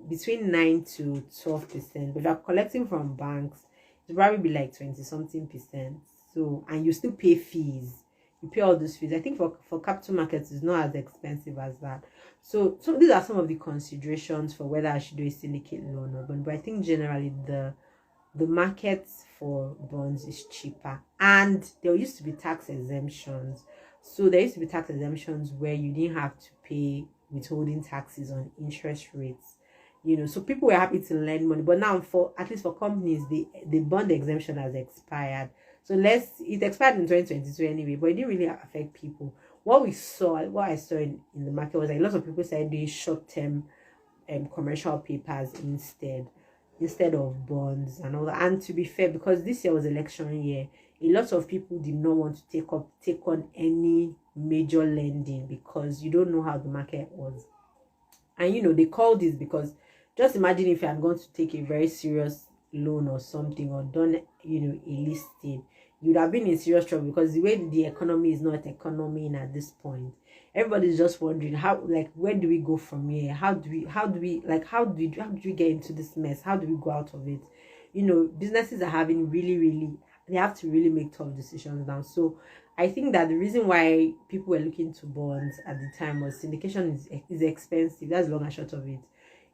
between 9 to 12%. But if you're collecting from banks, it'll probably be like 20-something%. So, and you still pay fees. You pay all those fees. I think for capital markets, it's not as expensive as that. So these are some of the considerations for whether I should do a syndicate loan or bond. But I think generally the market for bonds is cheaper. And there used to be tax exemptions. So there used to be tax exemptions where you didn't have to pay withholding taxes on interest rates. So people were happy to lend money. But now at least for companies, the bond exemption has expired. So it expired in 2022 anyway, but it didn't really affect people. What I saw in the market was like lots of people said doing short-term commercial papers instead of bonds and all that. And to be fair, because this year was election year, a lot of people did not want to take on any major lending because you don't know how the market was. And they called this because just imagine if you had gone to take a very serious loan or something, or done a listing, you'd have been in serious trouble, because the way the economy is not economy at this point. Everybody's just wondering where do we go from here? How do we get into this mess? How do we go out of it? Businesses are having they have to really make tough decisions now. So I think that the reason why people were looking to bonds at the time was syndication is expensive. That's long and short of it.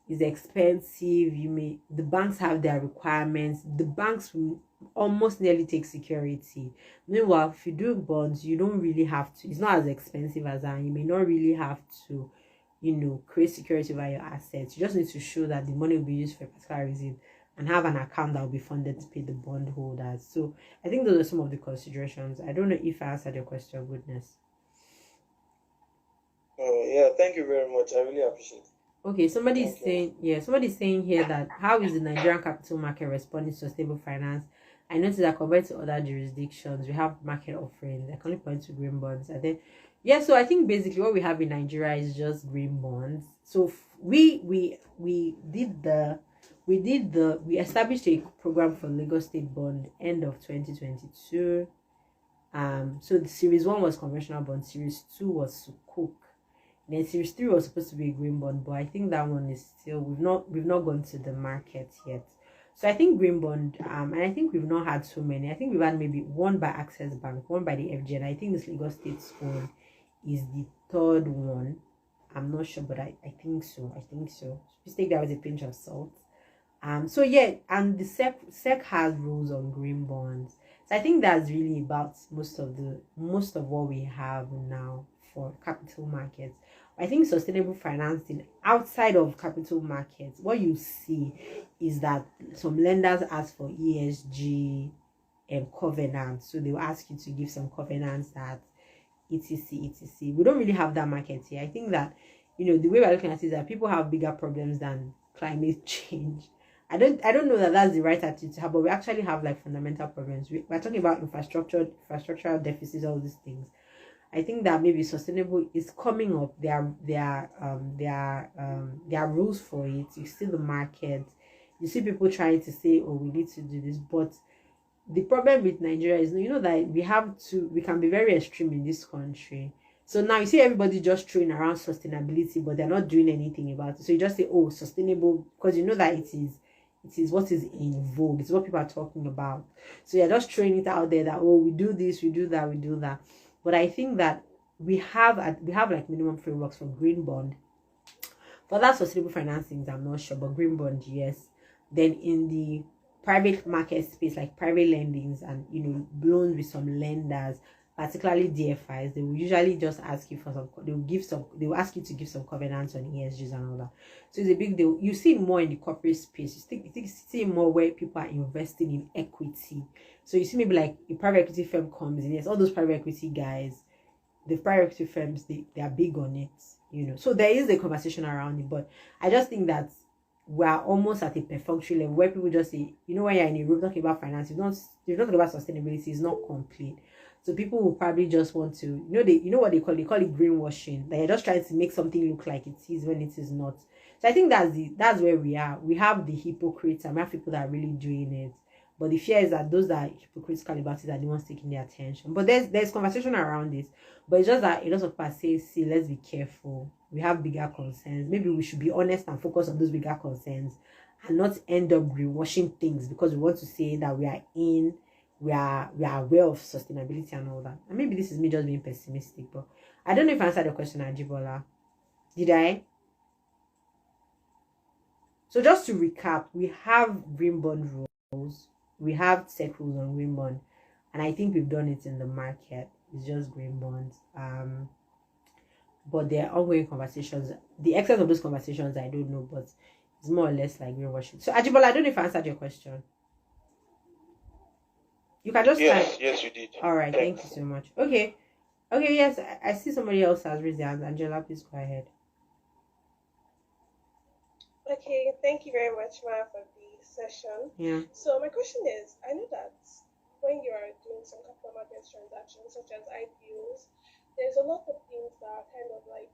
It's expensive. The banks have their requirements. The banks will almost nearly take security. Meanwhile, if you do bonds, you don't really have to. It's not as expensive as that. You may not really have to, create security over your assets. You just need to show that the money will be used for a particular reason, and have an account that will be funded to pay the bondholders. So I think those are some of the considerations. I don't know if I answered your question, Goodness. Yeah, thank you very much. I really appreciate it. Okay, somebody's saying here that how is the Nigerian capital market responding to sustainable finance? I noticed that compared to other jurisdictions, we have market offerings. I can only point to green bonds. And then, so I think basically what we have in Nigeria is just green bonds. So we established a program for Lagos State Bond end of 2022. So the series 1 was conventional bond, series 2 was Sukuk. Then series 3 was supposed to be a green bond, but I think that one is still we've not gone to the market yet. So I think green bond, and I think we've not had so many. I think we've had maybe one by Access Bank, one by the FG, and I think this Lagos State's one is the third one. I'm not sure, but I think so. Just take that with a pinch of salt. And the SEC has rules on green bonds. So I think that's really about most of what we have now for capital markets. I think sustainable financing outside of capital markets, what you see is that some lenders ask for ESG covenants. So they will ask you to give some covenants that etc. We don't really have that market here. I think that the way we're looking at it is that people have bigger problems than climate change. I don't know that that's the right attitude to have, but we actually have like fundamental problems. We're talking about infrastructural deficits, all these things. I think that maybe sustainable is coming up. There are rules for it. You see the market. You see people trying to say, "Oh, we need to do this," but the problem with Nigeria is, that we can be very extreme in this country. So now you see everybody just throwing around sustainability, but they're not doing anything about it. So you just say, "Oh, sustainable," because you know that it is what is in vogue. It's what people are talking about. So you're just throwing it out there that, "Oh, we do this, we do that, we do that." But I think that we have like minimum frameworks for green bond. For that sustainable financings, I'm not sure, but green bond, yes. Then in the private market space, like private lendings and loans with some lenders, particularly DFIs, they will usually just ask you for they will ask you to give some covenants on ESGs and all that. So it's a big deal. You see it more in the corporate space. You see more where people are investing in equity. So you see maybe like a private equity firm comes in. Yes, all those private equity guys, the private equity firms, they are big on it, So there is a conversation around it, but I just think that we're almost at a perfunctory level where people just say, when you're in a room talking about finance, you're not talking about sustainability, it's not complete. So people will probably just want to, what they call it greenwashing. They're just trying to make something look like it is when it is not. So I think that's where we are. We have the hypocrites and we have people that are really doing it. But the fear is that those that are hypocritical about it are the ones taking their attention. But there's conversation around it. But it's just that a lot of people say, see, let's be careful. We have bigger concerns. Maybe we should be honest and focus on those bigger concerns and not end up greenwashing things because we want to say that we are aware of sustainability and all that. And maybe this is me just being pessimistic, but I don't know if I answered the question, Ajibola. Did I? So just to recap, we have green bond rules. We have set rules on green bond, and I think we've done it in the market. It's just green bonds. But there are ongoing conversations. The extent of those conversations, I don't know, but it's more or less like greenwashing. So Ajibola, I don't know if I answered your question. You can just yes, you did. All right, thank you so much. Okay, yes, I see somebody else has raised their hand. Angela, please go ahead. Okay, thank you very much, Ma, for the session. Yeah. So my question is, I know that when you are doing some capital markets transactions, such as IPOs, there's a lot of things that are kind of like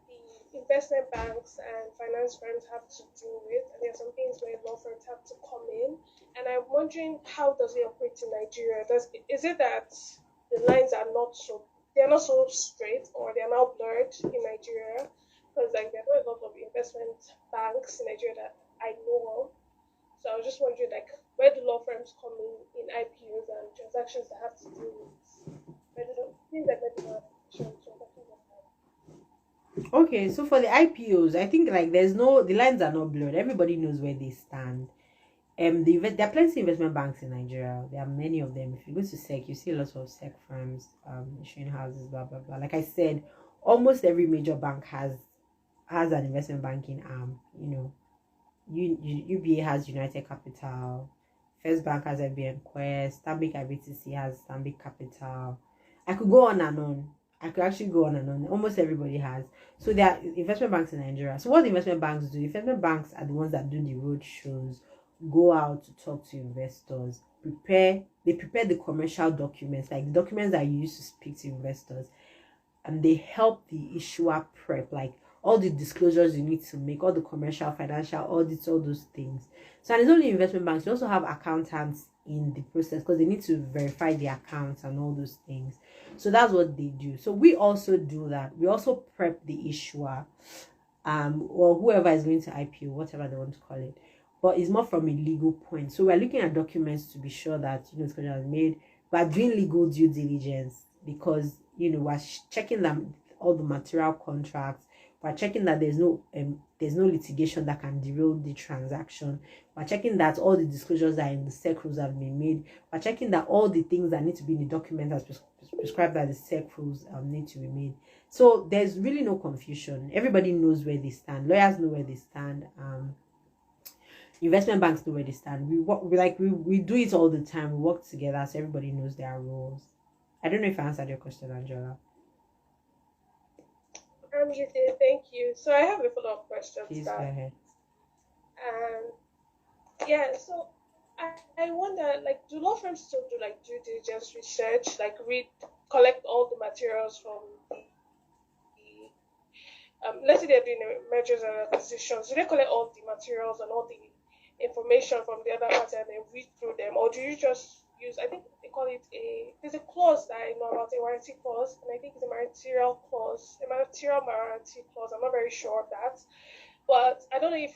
the investment banks and finance firms have to do with, and there are some things where law firms have to come in. And I'm wondering, how does it operate in Nigeria? Is it that the lines are not so straight, or they are now blurred in Nigeria? Because like there are a lot of investment banks in Nigeria that I know of. So I was just wondering, like, where do law firms come in IPOs and transactions that have to do with things like medical transactions like that? Okay, so for the IPOs, I think like the lines are not blurred. Everybody knows where they stand. There are plenty of investment banks in Nigeria. There are many of them. If you go to SEC, you see lots of SEC firms, issuing houses, blah blah blah. Like I said, almost every major bank has an investment banking arm. UBA has United Capital, First Bank has FBN Quest, Stanbic IBTC has Stanbic Capital. I could go on and on. I could actually go on and on. Almost everybody has. So there are investment banks in Nigeria. So what the investment banks do? Investment banks are the ones that do the road shows, go out to talk to investors, prepare the commercial documents, like the documents that you use to speak to investors, and they help the issuer prep, like all the disclosures you need to make, all the commercial, financial audits, all those things. So, and it's only investment banks. You also have accountants in the process because they need to verify the accounts and all those things. So that's what they do. So we also do that. We also prep the issuer, or whoever is going to IPO, whatever they want to call it. But it's more from a legal point. So we're looking at documents to be sure that disclosure is made. We're doing legal due diligence because we're checking them, all the material contracts. We're checking that there's no litigation that can derail the transaction. We're checking that all the disclosures that are in the SEC rules have been made. We're checking that all the things that need to be in the document as prescribed by the SEC rules need to be made. So there's really no confusion. Everybody knows where they stand. Lawyers know where they stand. investment banks know where they stand. We do it all the time. We work together so everybody knows their roles. I don't know if I answered your question, Angela. You did. Thank you. So I have a follow-up question to Please go that. ahead. And yeah, so I wonder, like, do law firms still do like due diligence research, like collect all the materials from let's say they're doing mergers and acquisitions, do they collect all the materials and all the information from the other party and then read through them, or do you just use? I think they call it there's a clause that I know about, a warranty clause, and I think it's a material clause, a material warranty clause. I'm not very sure of that, but I don't know if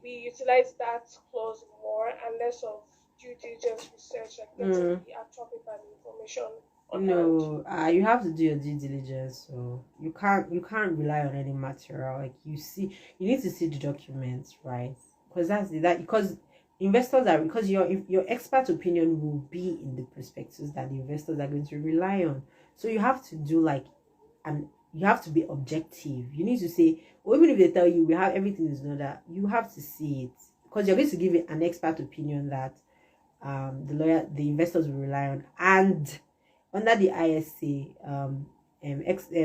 we utilize that clause more and less of due diligence research, like getting the actual paper and information on hand. No, you have to do your due diligence. So you can't rely on any material. Like you need to see the documents, right? Because because investors are, because your expert opinion will be in the prospectus that the investors are going to rely on. So you have to do and you have to be objective. You need to say, or even if they tell you we have everything is not that, you have to see it, because you're going to give it an expert opinion that the investors will rely on. And under the ISA,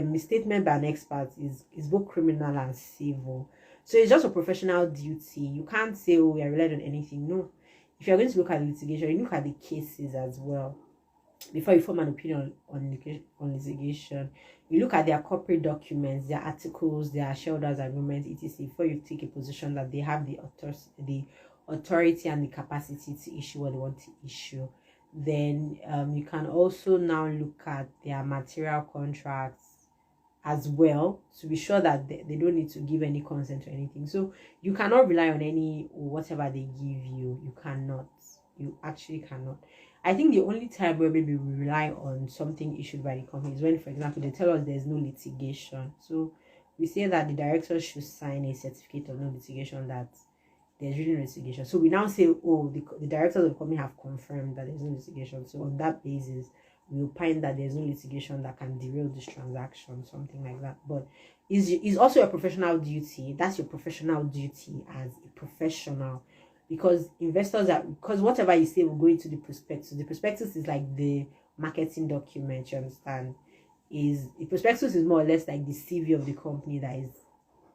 misstatement by an expert is both criminal and civil. So it's just a professional duty. You can't say, oh, we are relied on anything. No. If you're going to look at litigation, you look at the cases as well before you form an opinion on litigation. You look at their corporate documents, their articles, their shareholders agreement, etc. before you take a position that they have the authority and the capacity to issue what they want to issue. Then you can also now look at their material contracts as well to be sure that they don't need to give any consent or anything. So you cannot rely on any whatever they give you. You cannot. You actually cannot. I think the only time where maybe we rely on something issued by the company is when, for example, they tell us there's no litigation. So we say that the director should sign a certificate of no litigation, that there's really no litigation. So we now say, oh, the directors of the company have confirmed that there's no litigation. So on that basis, we will find that there's no litigation that can derail this transaction, something like that. But it's also a professional duty. That's your professional duty as a professional, because because whatever you say will go into the prospectus. The prospectus is like the marketing document, you understand? The prospectus is more or less like the CV of the company that is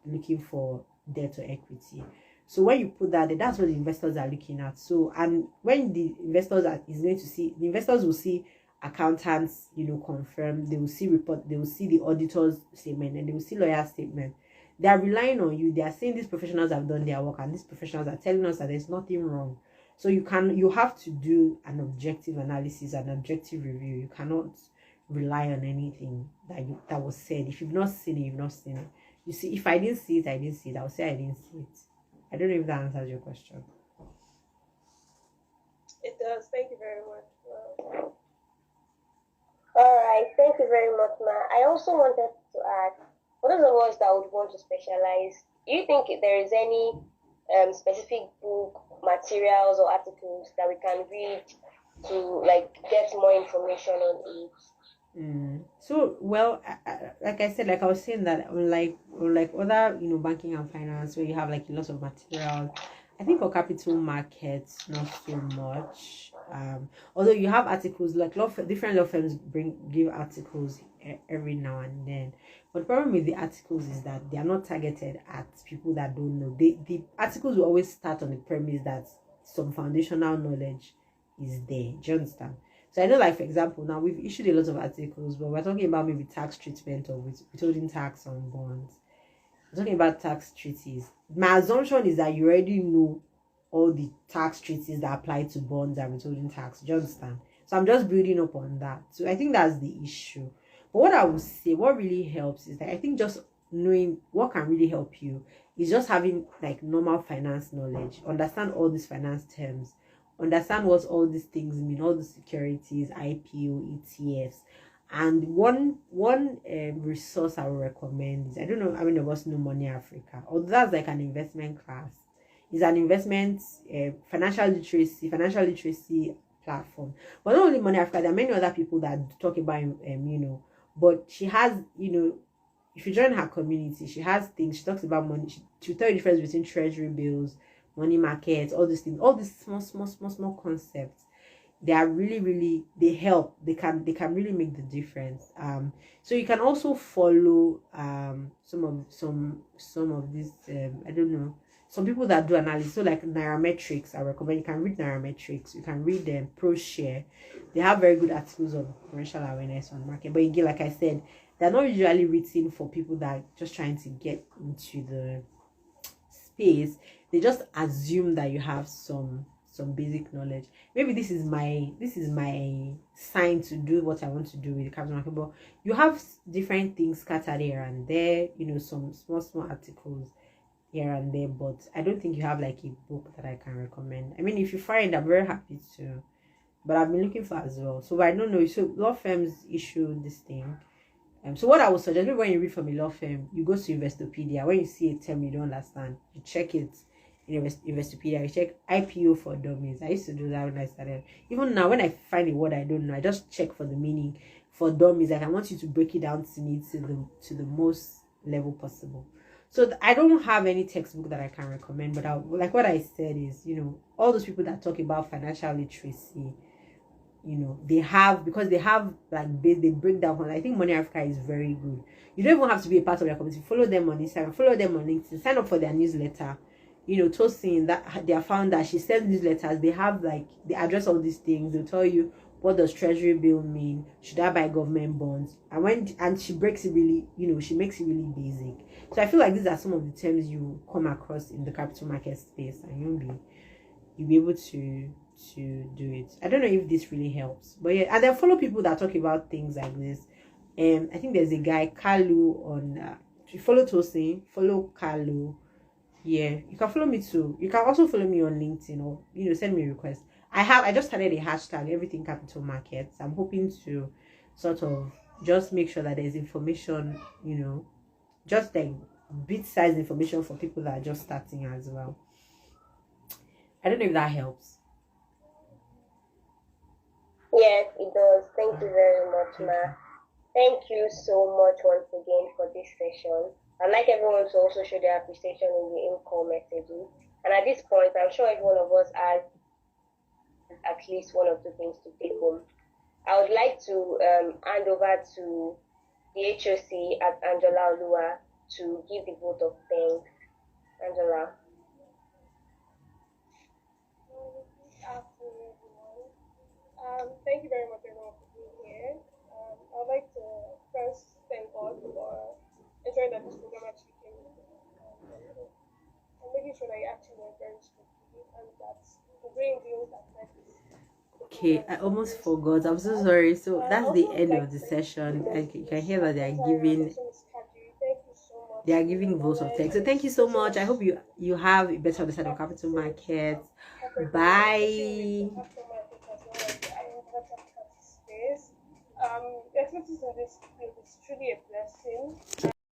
looking for debt or equity. So when you put that there, that's what the investors are looking at. So, and when the investors the investors will see accountants, confirm, they will see report, they will see the auditor's statement, and they will see lawyer's statement. They are relying on you. They are saying these professionals have done their work, and these professionals are telling us that there's nothing wrong. So you have to do an objective analysis, an objective review. You cannot rely on anything that was said. If you've not seen it, you've not seen it. You see, if I didn't see it, I didn't see it. I'll say I didn't see it. I don't know if that answers your question. It does. Thank you very much. Wow. All right, thank you very much, Ma. I also wanted to ask, for those of us that would want to specialize, do you think there is any specific book, materials, or articles that we can read to get more information on it? So, well, like I said, like I was saying that unlike other banking and finance, where you have lots of material, I think for capital markets not so much. Although you have articles, different law firms give articles every now and then, but the problem with the articles is that they are not targeted at people that don't know. The articles will always start on the premise that some foundational knowledge is there. Do you understand? So I know, for example, now we've issued a lot of articles, but we're talking about maybe tax treatment or withholding tax on bonds. We're talking about tax treaties. My assumption is that you already know all the tax treaties that apply to bonds and withholding tax. Do you understand? So I'm just building up on that. So I think that's the issue. But what I would say, what really helps is that I think just knowing what can really help you is just having normal finance knowledge, understand all these finance terms, understand what all these things mean, all the securities, IPO, ETFs. And one resource I would recommend is, I don't know how many of us know Money Africa, although that's an investment class. It's an investment financial literacy platform. But not only Money Africa, there are many other people that talk about but she has, if you join her community, she has things, she talks about money, she'll tell you the difference between treasury bills, money markets, all these things, all these small concepts. They are really they help. They can really make the difference. So you can also follow some of these I don't know, some people that do analysis. So like Nairametrics, I recommend you can read Nairametrics. You can read them ProShare. They have very good articles on commercial awareness on market. But again, like I said, they're not usually written for people that are just trying to get into the space. They just assume that you have some basic knowledge. Maybe this is my sign to do what I want to do with the capital market. But you have different things scattered here and there, some small articles here and there, but I don't think you have like a book that I can recommend. I mean, if you find, I'm very happy to, but I've been looking for as well. So I don't know. So law firms issue this thing. So what I would suggest, maybe when you read from a law firm, you go to Investopedia. When you see a term you don't understand, you check it in Investopedia. You check IPO for dummies. I used to do that when I started. Even now, when I find a word I don't know, I just check for the meaning for dummies. Like I want you to break it down to me to the most level possible. So I don't have any textbook that I can recommend, but like what I said is, all those people that talk about financial literacy, they have like they break down. I think Money Africa is very good. You don't even have to be a part of their community. Follow them on Instagram, follow them on LinkedIn, sign up for their newsletter. Tosin, that their founder, she sends newsletters. They have they address all these things. They'll tell you what does treasury bill mean, should I buy government bonds, and she breaks it really, she makes it really basic. So I feel like these are some of the terms you come across in the capital market space, and you'll be able to do it. I don't know if this really helps, but yeah, and then follow people that talk about things like this. I think there's a guy Kalu on. If you follow Tosin, follow Kalu. Yeah, you can follow me too. You can also follow me on LinkedIn, or send me a request. I just started a hashtag, everything capital markets. I'm hoping to sort of just make sure that there's information, just like bit-sized information for people that are just starting as well. I don't know if that helps. Yes, it does. Thank you very much, Ma. Thank you so much once again for this session. I'd like everyone to also show their appreciation in the in-call messages. And at this point, I'm sure every one of us has at least one or two things to take home. I would like to hand over to the HOC at Angela Olua to give the vote of thanks. Angela. Good afternoon, everyone. Thank you very much, everyone, for being here. I would like to first thank God for ensuring that this program actually came and making sure that it actually went very smoothly and that we're doing deals that met. Okay, I almost forgot. I'm so sorry. So that's the end of the session. And you can hear that they are giving votes of thanks. So thank you so much. I hope you have a better understanding of capital markets. Bye. The expertise in this field is truly a blessing.